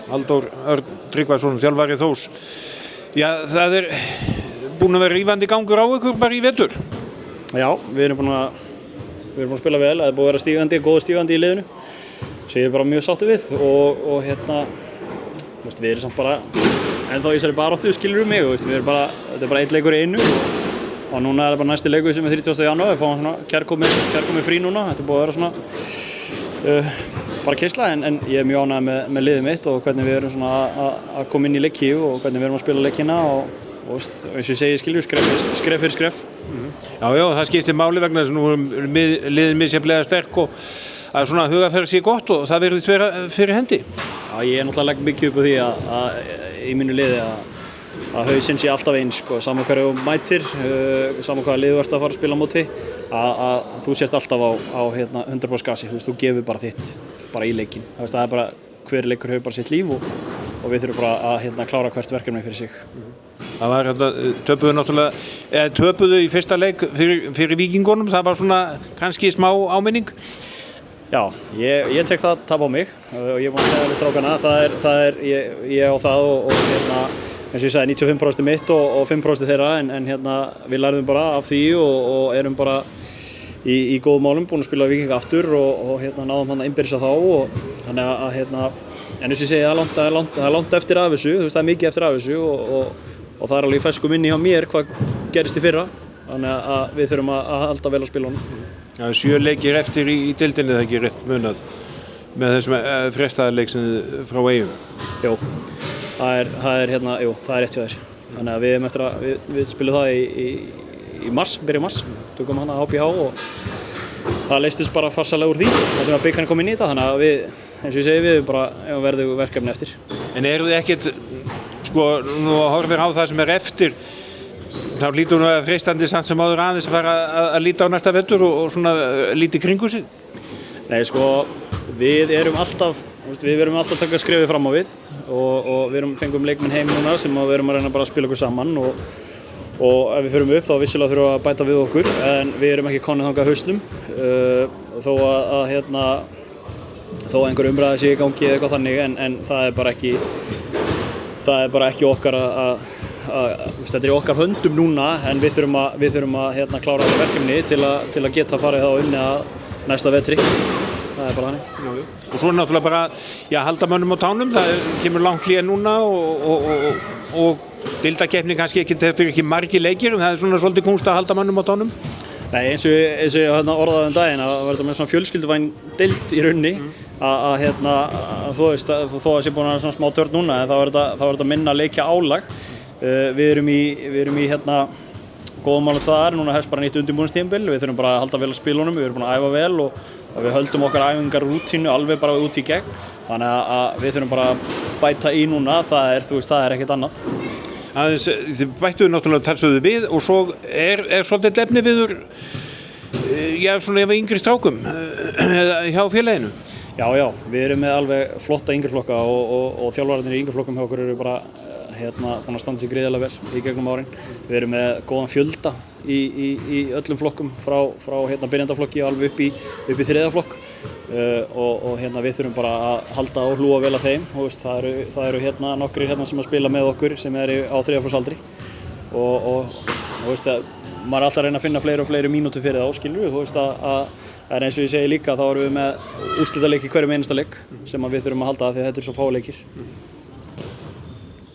Halldór Örn Tryggvason, þjálfari Þórs. Já, það búin að vera rífandi gangur á ykkur bara í vetur. Já, við erum búin að spila vel, það búið að vera góð stígandi í liðinu sem ég bara mjög sáttur við og við erum samt bara ennþá í þessari baráttu, skilurðu mig, þetta bara einn leikur í einu og núna það bara næsti leikur sem 30. janúar, við fáum svona kærkomi frí núna, þetta búið að vera svona bara keisla en ég mjög ánægður með liðið mitt og hvernig við erum svona að koma inn í leiki og hvernig við erum að spila leikina og eins og ég segi, skilur, skref fyrir skref. Já, það skiptir máli vegna þess að nú erum liðin misjafnlega sterk og að svona hugarfæri sé gott og það virðist vera fyrir hendi. Já, ég náttúrulega legg mikið upp á því að í mínu liði að hausinn sé alltaf eins, sko, saman hverju mætir, saman hvaða liðu ert að fara að spila á móti, að þú sért alltaf á 100% gasi, þú gefur bara þitt bara í leikinn. Það er bara, hver leikur hefur bara sitt líf og við þurfum bara að klára hvert verkefni fyrir sig. Það var töpuðu í fyrsta leik fyrir Víkingunum, það var svona kannski smá áminning. Já, ég tek það tap á mig og ég er búinn að segja við strákana, ég á það og eins og ég sagði 95% mitt og 5% þeirra en við lærðum bara af því og erum bara í góðum málum, búin að spila Víkinga aftur og náðum hann að innbyrja þá og þannig að en eins og ég segi, það er langt eftir af þessu, það er mikið eftir af þessu og það er alveg í fersku minni hjá mér hvað gerist í fyrra, þannig að við þurfum að halda vel á spilunum. Já, 7 leikir eftir í deildinni, það ekki rétt munað með þessum frestaðarleik frá Eyjum. Jú, það er rétt hjá þér. Þannig að við spilum það í mars, byrja mars, tökum hann að HBH og það leystist bara farsalega úr því, það sem að bikarinn kom inn í þetta, þannig að við, eins og ég segi, við bara verðum verkefni eftir. En eru þið ekkert, sko, nú horfir á það sem eftir, þá lítur nú að freistandi samt sem áður aðeins að fara að líta á næsta vetur og svona líti kringu sig? Nei, sko, við erum alltaf að taka skrefið fram á við og við fengum leikmenn heim núna sem við erum að reyna bara að spila okkur saman og ef við förum upp þá vissilega þurfum við að bæta við okkur en við erum ekki konið þangað hausnum þó að einhver umræða sé í gangi eða eitthvað þannig en það er bara ekki okkar þetta er í okkar höndum núna en við þurfum að klára þetta verkefni til að geta farið þá inn að næsta vetri. Það er bara þannig. Og svo náttúrulega bara halda mönnum á tánum, það kemur langt hlé núna og deildakeppni kannski þetta er ekki margir leikir en það er svona svolítið kúnst að halda mönnum á tánum. Nei, eins og ég orðaði daginn að það verður með svona fjölskylduvæn deild í rauninni að þú veist þó að sé búin að svona smá törn núna en þá er þetta minna leikja álag. Við erum í góðum málum þar, núna hefst bara nýtt undirbúningstímabil, við þurfum bara að halda vel á spilunum, við erum búin að æfa vel og við höldum okkar æfingarrútínu alveg bara út í gegn, þannig að við þurfum bara að bæta í núna, það er ekkert annað. Þið bættuðu náttúrulega talsöðu við og svo er svolítið efni viður, svona ef yngri strákum hjá félaginu? Já, við erum með alveg flotta yngri flokka og þjálfararnir í yngri flokkum hjá okkur eru bara búin að standa sig gríðarlega vel í gegnum árin. Við erum með góðan fjölda í öllum flokkum frá byrjandaflokki alveg upp í þriðja flokk og við þurfum bara að halda og hlúa vel að þeim. Það eru nokkrir sem að spila með okkur sem eru á þriðjaflokksaldri og maður er alltaf að reyna að finna fleiri og fleiri mínútur fyrir þá, skilur við, en eins og ég segi líka þá erum við með úrslitaleik í hverjum einasta leik sem við þurfum að halda því að þetta er svo fáir leikir.